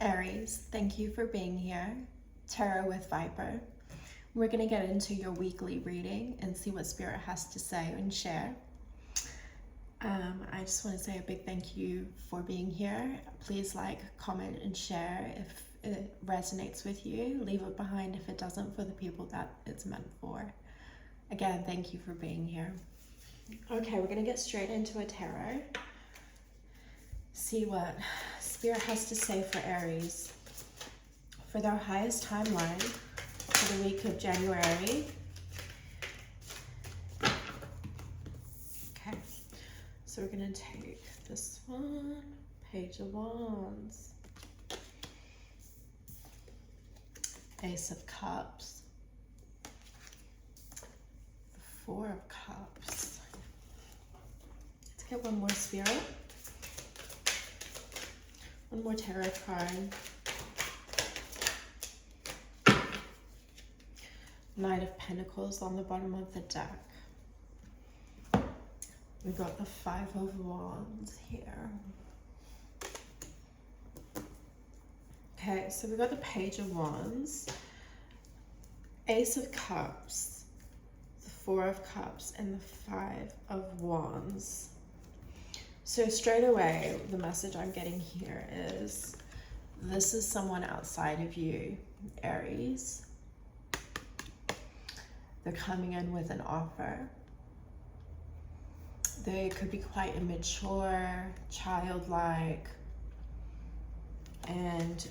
Aries, thank you for being here. Tarot with Viper. We're going to get into your weekly reading and see what Spirit has to say and share. I just want to say a big thank you for being here. Please like, comment, and share if it resonates with you. Leave it behind if it doesn't, for the people that it's meant for. Again, thank you for being here. Okay, we're going to get straight into a tarot. See what Spirit has to say for Aries for their highest timeline for the week of January. Okay, so we're going to take this one, Page of Wands, Ace of Cups, the Four of Cups. Let's get one more, Spirit. One more tarot card. Knight of Pentacles on the bottom of the deck. We've got the Five of Wands here. Okay, so we've got the Page of Wands, Ace of Cups, the Four of Cups, and the Five of Wands. So straight away, the message I'm getting here is this is someone outside of you, Aries. They're coming in with an offer. They could be quite immature, childlike, and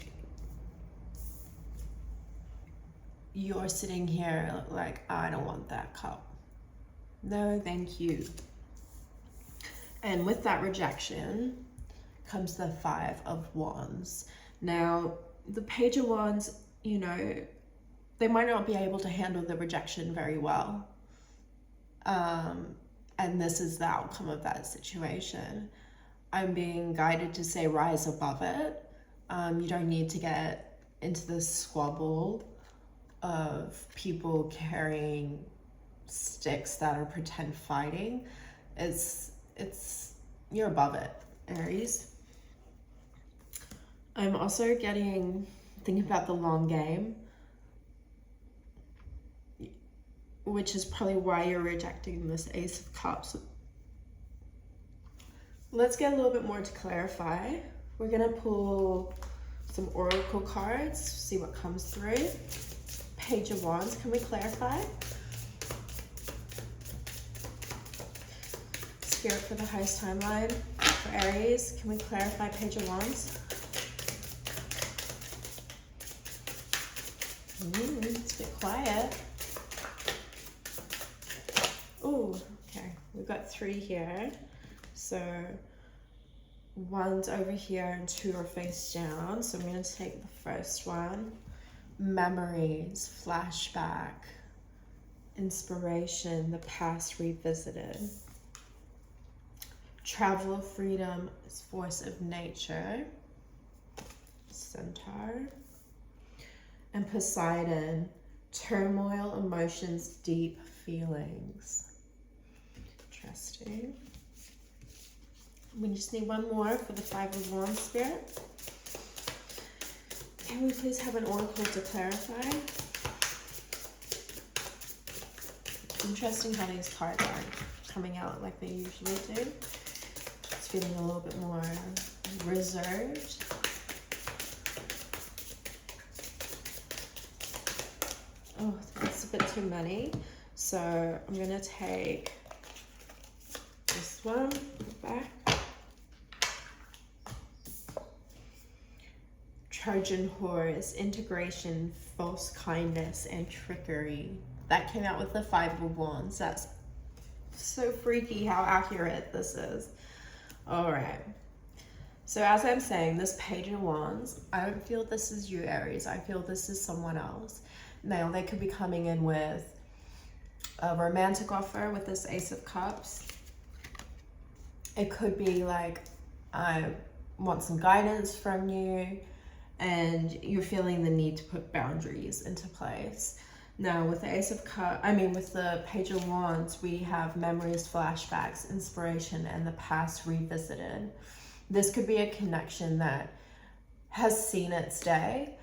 you're sitting here like, I don't want that cup. No, thank you. And with that rejection comes the Five of Wands. Now, the Page of Wands, you know, they might not be able to handle the rejection very well. And this is the outcome of that situation. I'm being guided to say rise above it. You don't need to get into this squabble of people carrying sticks that are pretend fighting. You're above it, Aries. I'm also thinking about the long game, which is probably why you're rejecting this Ace of Cups. Let's get a little bit more to clarify. We're gonna pull some oracle cards, see what comes through. Page of Wands, can we clarify? Spirit for the highest timeline for Aries, can we clarify Page of Wands? It's a bit quiet. Oh, okay, we've got three here. So one's over here and two are face down. So I'm going to take the first one. Memories, flashback, inspiration, the past revisited. Travel of freedom is force of nature. Centaur. And Poseidon, turmoil, emotions, deep feelings. Interesting. We just need one more for the Five of Wands, Spirit. Can we please have an oracle to clarify? Interesting how these cards aren't coming out like they usually do. It's feeling a little bit more reserved. Oh, that's a bit too many. So I'm gonna take this one back. Trojan horse, integration, false kindness, and trickery. That came out with the Five of Wands. That's so freaky how accurate this is. All right. So as I'm saying, this Page of Wands, I don't feel this is you, Aries. I feel this is someone else. Now, they could be coming in with a romantic offer with this Ace of Cups. It could be like, I want some guidance from you, and you're feeling the need to put boundaries into place. Now, with the Ace of Cups, with the Page of Wands, we have memories, flashbacks, inspiration, and the past revisited. This could be a connection that has seen its day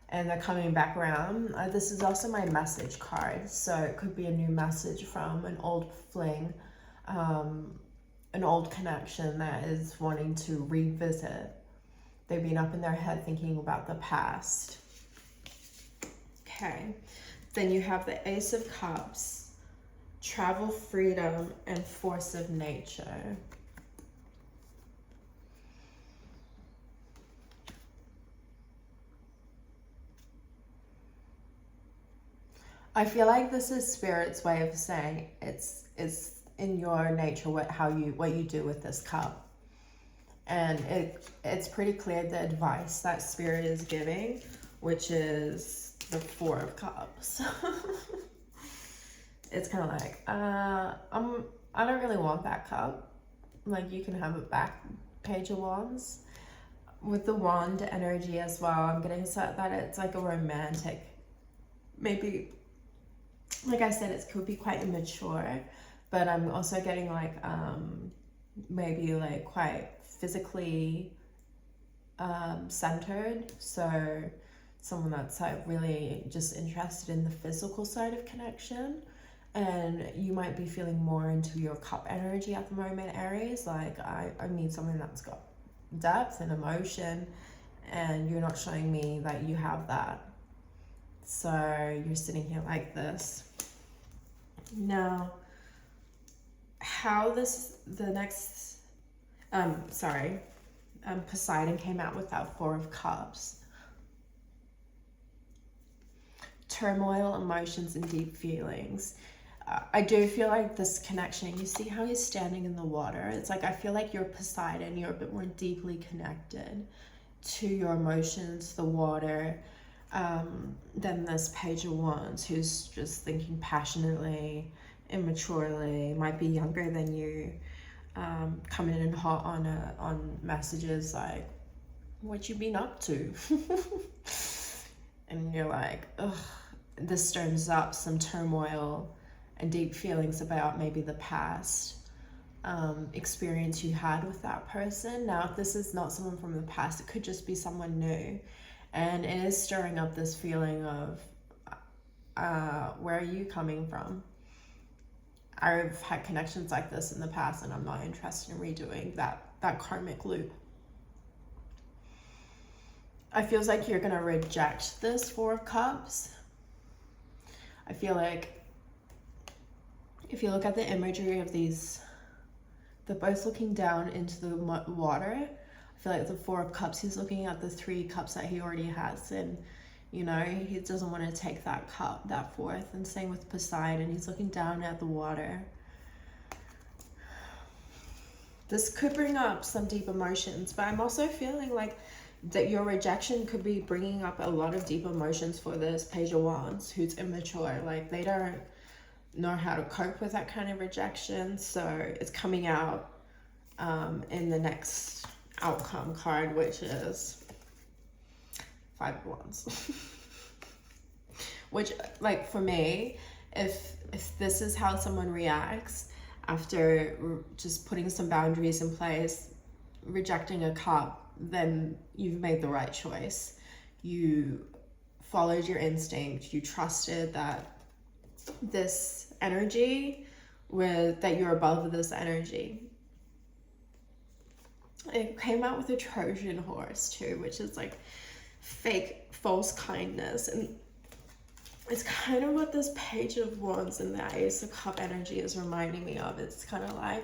and they're coming back around. This is also my message card, so it could be a new message from an old fling, an old connection that is wanting to revisit. They've been up in their head thinking about the past. Okay, then you have the Ace of Cups, travel, freedom, and force of nature. I feel like this is Spirit's way of saying it's in your nature what you do with this cup. And it's pretty clear the advice that Spirit is giving, which is the Four of Cups. It's kind of like, I don't really want that cup. Like, you can have it back. Page of Wands. With the wand energy as well, I'm getting set that it's like a romantic, maybe, like I said, it could be quite immature, but I'm also getting like, maybe like quite physically centered. So someone that's like really just interested in the physical side of connection. And you might be feeling more into your cup energy at the moment, Aries. Like, I need something that's got depth and emotion, and you're not showing me that you have that. So you're sitting here like this. Now, how Poseidon came out with that Four of Cups. Turmoil, emotions, and deep feelings. I do feel like this connection, you see how he's standing in the water? It's like, I feel like you're Poseidon, you're a bit more deeply connected to your emotions, the water, than this Page of Wands, who's just thinking passionately, immaturely, might be younger than you, coming in hot on messages like, what you been up to? And you're like, ugh, this stirs up some turmoil and deep feelings about maybe the past experience you had with that person. Now, if this is not someone from the past, it could just be someone new. And it is stirring up this feeling of, where are you coming from? I've had connections like this in the past, and I'm not interested in redoing that karmic loop. I feel like you're going to reject this Four of Cups. I feel like if you look at the imagery of these, they're both looking down into the water. I feel like the Four of Cups, he's looking at the 3 cups that he already has, and you know, he doesn't want to take that cup, that fourth. And same with Poseidon, he's looking down at the water. This could bring up some deep emotions, but I'm also feeling like that your rejection could be bringing up a lot of deep emotions for this Page of Wands, who's immature. Like, they don't know how to cope with that kind of rejection, so it's coming out in the next outcome card, which is Five of Wands. Which, like, for me, if this is how someone reacts after just putting some boundaries in place, rejecting a cup, then you've made the right choice. You followed your instinct. You trusted that this energy, that you're above this energy. It came out with a Trojan horse too, which is like fake, false kindness. And it's kind of what this Page of Wands and the Ace of Cup energy is reminding me of. It's kind of like,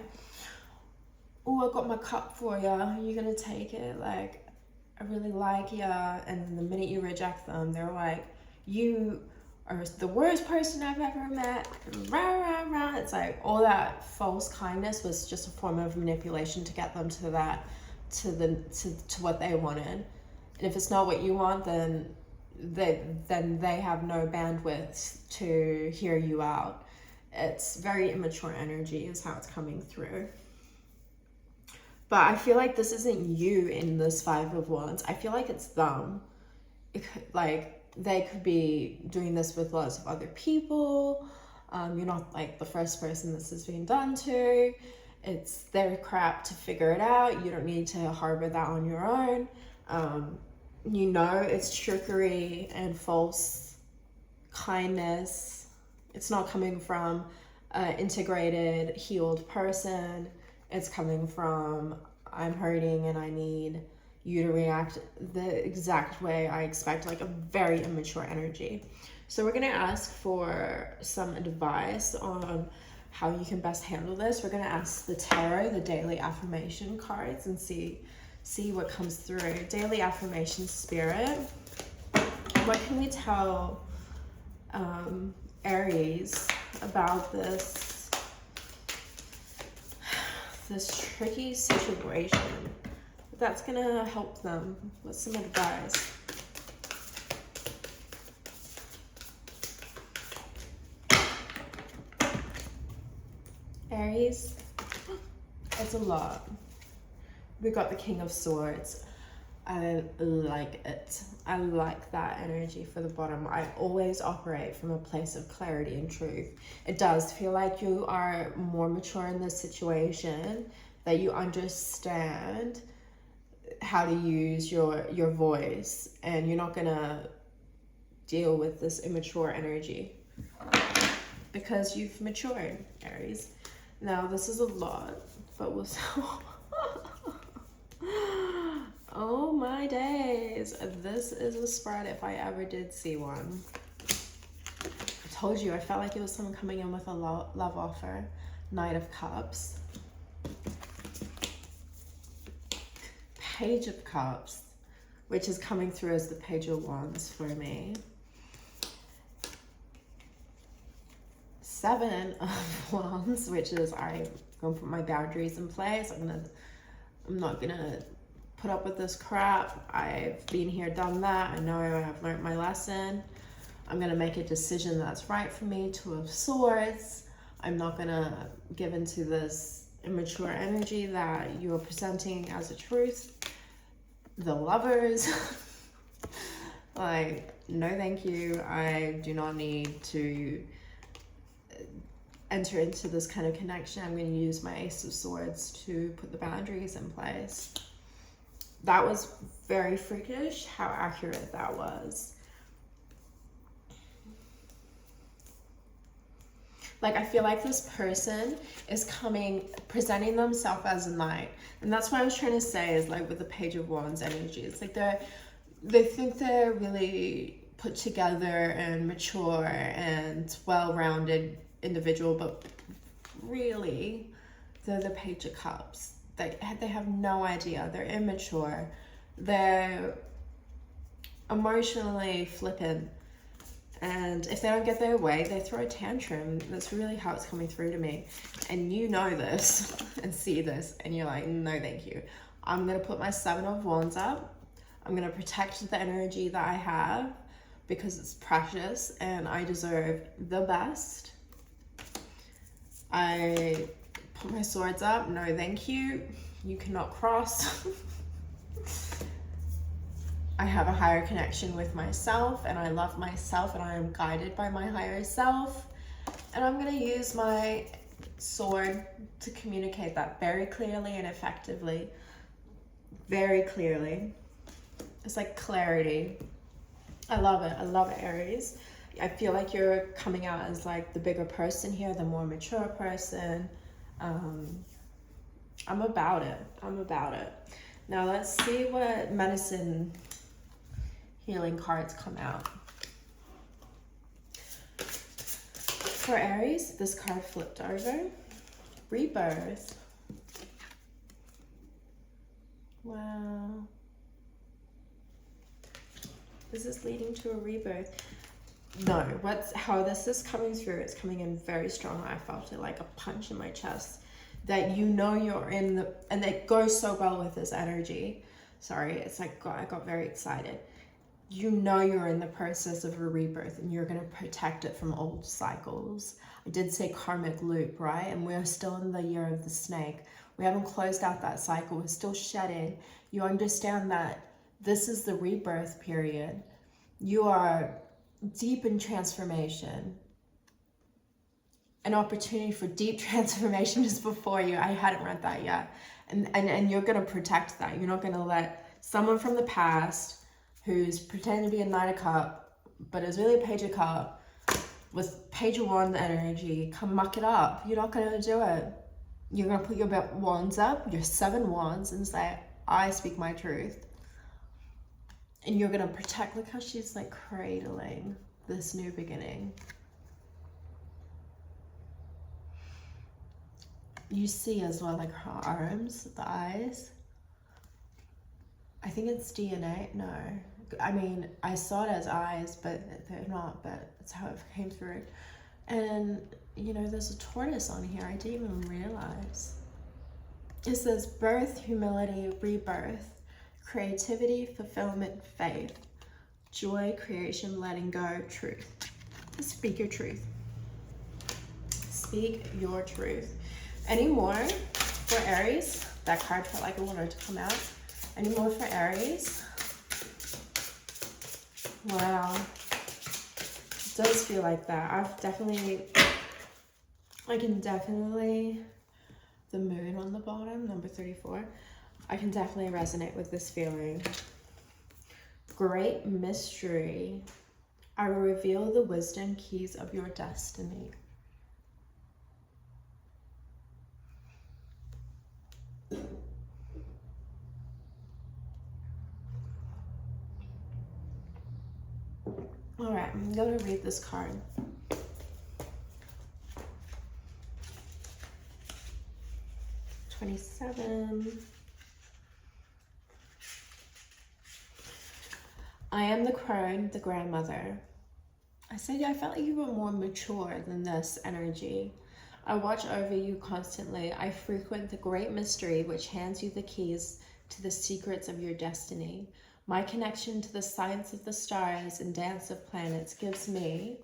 oh, I got my cup for you. Are you gonna take it? Like, I really like you. And the minute you reject them, they're like, you are the worst person I've ever met. Rah, rah, rah. It's like all that false kindness was just a form of manipulation to get them to that, to what they wanted. And if it's not what you want, then they have no bandwidth to hear you out. It's very immature energy is how it's coming through. But I feel like this isn't you in this Five of Wands. I feel like it's them. Like, they could be doing this with lots of other people. You're not like the first person this is being done to. It's their crap to figure it out. You don't need to harbor that on your own. you know it's trickery and false kindness. It's not coming from an integrated, healed person. It's coming from, I'm hurting and I need you to react the exact way I expect, like a very immature energy. So we're gonna ask for some advice on how you can best handle this. We're gonna ask the tarot, the daily affirmation cards, and see what comes through. Daily affirmation spirit. What can we tell Aries about this tricky situation that's gonna help them with some advice? Aries, it's a lot. We got the King of Swords. I like it. I like that energy for the bottom. I always operate from a place of clarity and truth. It does feel like you are more mature in this situation, that you understand how to use your voice, and you're not gonna deal with this immature energy because you've matured, Aries. Now this is a lot, but we'll oh my days, this is a spread if I ever did see one. I told you, I felt like it was someone coming in with a love offer. Knight of Cups. Page of Cups, which is coming through as the Page of Wands for me. Seven of Wands, which is I'm going to put my boundaries in place. I'm not gonna put up with this crap. I've been here, done that. I know I have learned my lesson. I'm gonna make a decision that's right for me. Two of Swords. I'm not gonna give into this immature energy that you are presenting as a truth. The Lovers. Like, no thank you. I do not need to enter into this kind of connection. I'm going to use my Ace of Swords to put the boundaries in place. That was very freakish how accurate that was. Like, I feel like this person is presenting themselves as a knight. And that's what I was trying to say, is like with the Page of Wands energy. It's like they think they're really put together and mature and well-rounded individual, but really they're the Page of Cups. They have no idea. They're immature. They're emotionally flippant. And if they don't get their way, they throw a tantrum. That's really how it's coming through to me. And you know this and see this, and you're like, no, thank you. I'm going to put my Seven of Wands up. I'm going to protect the energy that I have because it's precious and I deserve the best. I put my swords up. No, thank you. You cannot cross. I have a higher connection with myself, and I love myself, and I am guided by my higher self. And I'm going to use my sword to communicate that very clearly and effectively. Very clearly. It's like clarity. I love it. I love it, Aries. I feel like you're coming out as like the bigger person here, the more mature person. I'm about it. I'm about it. Now let's see what medicine healing cards come out. For Aries, this card flipped over. Rebirth. Wow. Is this leading to a rebirth? No, how this is coming through, it's coming in very strong. I felt it like a punch in my chest. That you know you're in the, and it goes so well with this energy. Sorry, it's like, I got very excited. You know you're in the process of a rebirth, and you're going to protect it from old cycles. I did say karmic loop, right? And we're still in the year of the snake. We haven't closed out that cycle. We're still shedding. You understand that this is the rebirth period. You are deep in transformation. An opportunity for deep transformation is before you. I hadn't read that yet. And you're going to protect that. You're not going to let someone from the past who's pretending to be a Knight of Cups, but is really a Page of Cups, with Page of Wands energy, come muck it up. You're not going to do it. You're going to put your wands up, your 7 wands, and say, I speak my truth. And you're going to protect. Look how she's like cradling this new beginning. You see as well, like her arms, the eyes. I think it's DNA. No. I mean, I saw it as eyes, but they're not, but that's how it came through. And, you know, there's a tortoise on here. I didn't even realize. It says birth, humility, rebirth, creativity, fulfillment, faith, joy, creation, letting go, truth. Speak your truth. Speak your truth. Any more for Aries? That card felt like I wanted to come out. Any more for Aries? Wow. It does feel like that. I can definitely, the moon on the bottom, number 34, I can definitely resonate with this feeling. Great mystery. I will reveal the wisdom keys of your destiny. All right, I'm going to read this card. $27. I am the crone, the grandmother. I said, I felt like you were more mature than this energy. I watch over you constantly. I frequent the great mystery which hands you the keys to the secrets of your destiny. My connection to the science of the stars and dance of planets gives me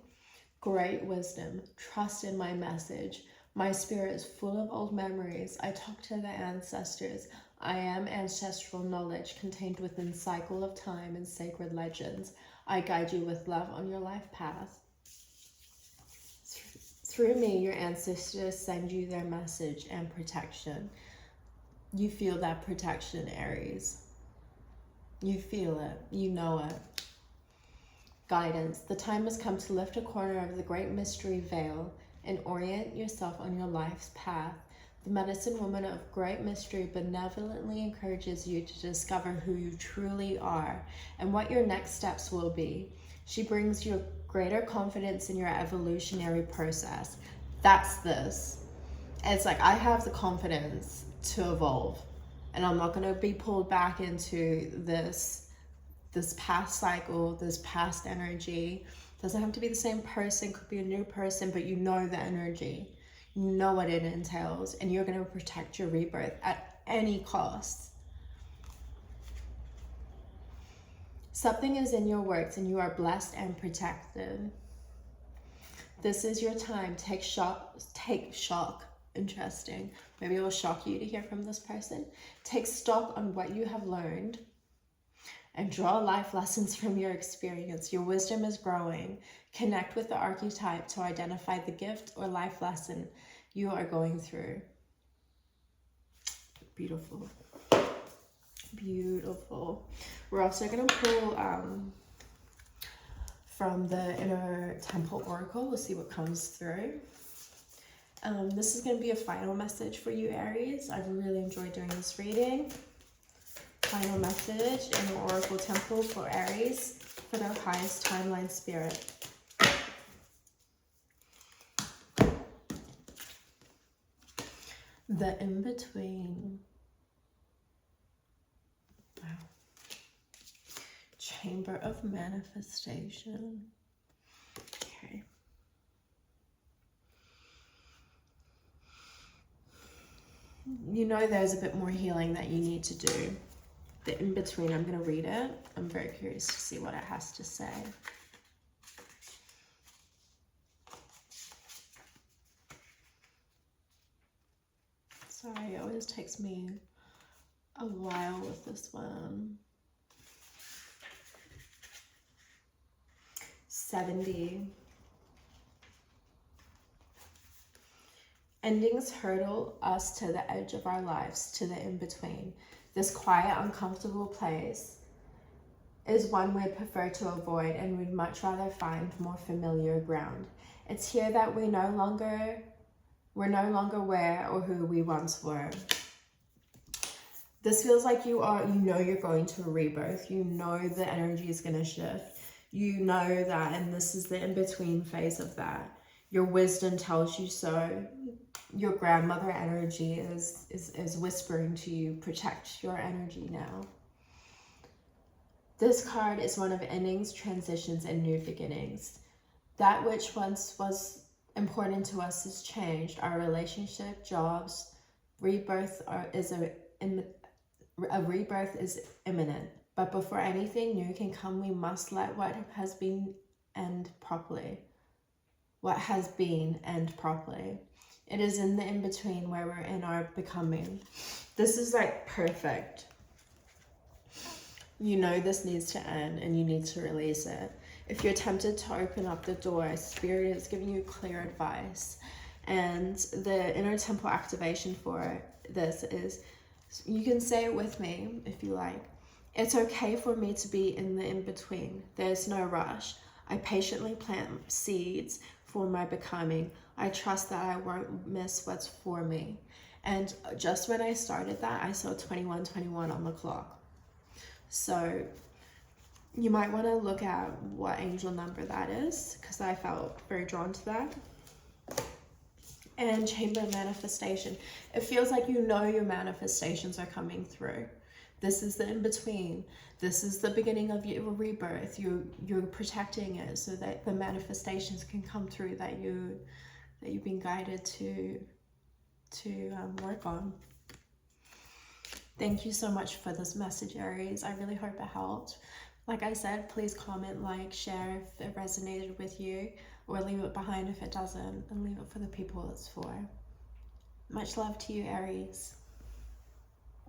great wisdom. Trust in my message. My spirit is full of old memories. I talk to the ancestors. I am ancestral knowledge contained within cycle of time and sacred legends. I guide you with love on your life path. Through me, your ancestors send you their message and protection. You feel that protection, Aries. You feel it. You know it. Guidance. The time has come to lift a corner of the great mystery veil and orient yourself on your life's path. The medicine woman of great mystery benevolently encourages you to discover who you truly are and what your next steps will be. She brings you greater confidence in your evolutionary process. That's this. It's like, I have the confidence to evolve, and I'm not going to be pulled back into this past cycle, this past energy. Doesn't have to be the same person, could be a new person, but you know the energy. You know what it entails, and you're going to protect your rebirth at any cost. Something is in your works, and you are blessed and protected. This is your time. Take shock. Interesting. Maybe it will shock you to hear from this person. Take stock on what you have learned and draw life lessons from your experience. Your wisdom is growing. Connect with the archetype to identify the gift or life lesson you are going through. Beautiful. Beautiful. We're also going to pull from the Inner Temple Oracle. We'll see what comes through. This is going to be a final message for you, Aries. I've really enjoyed doing this reading. Final message in the Oracle Temple for Aries for their highest timeline spirit. The in-between. Wow. Chamber of Manifestation. Okay. You know there's a bit more healing that you need to do. The in-between, I'm going to read it. I'm very curious to see what it has to say. Sorry, it always takes me a while with this one. 70. Endings hurdle us to the edge of our lives, to the in-between. This quiet, uncomfortable place is one we'd prefer to avoid, and we'd much rather find more familiar ground. It's here that we're no longer where or who we once were. This feels like you know you're going to a rebirth. You know the energy is going to shift. You know that, and this is the in-between phase of that. Your wisdom tells you so. Your grandmother energy is whispering to you, protect your energy now. This card is one of endings, transitions, and new beginnings. That which once was important to us has changed. Our relationship, jobs, rebirth a rebirth is imminent. But before anything new can come, we must let what has been end properly. What has been end properly. It is in the in-between where we're in our becoming. This is like perfect. You know this needs to end and you need to release it. If you're tempted to open up the door, Spirit is giving you clear advice. And the inner temple activation for this is, you can say it with me if you like. It's okay for me to be in the in-between. There's no rush. I patiently plant seeds for my becoming. I trust that I won't miss what's for me. And just when I started that, I saw 2121 on the clock. So you might want to look at what angel number that is, because I felt very drawn to that. And chamber manifestation. It feels like you know your manifestations are coming through. This is the in-between. This is the beginning of your rebirth. You're protecting it so that the manifestations can come through that you've been guided to work on. Thank you so much for this message, Aries. I really hope it helped. Like I said, please comment, like, share if it resonated with you, or leave it behind if it doesn't, and leave it for the people it's for. Much love to you, Aries.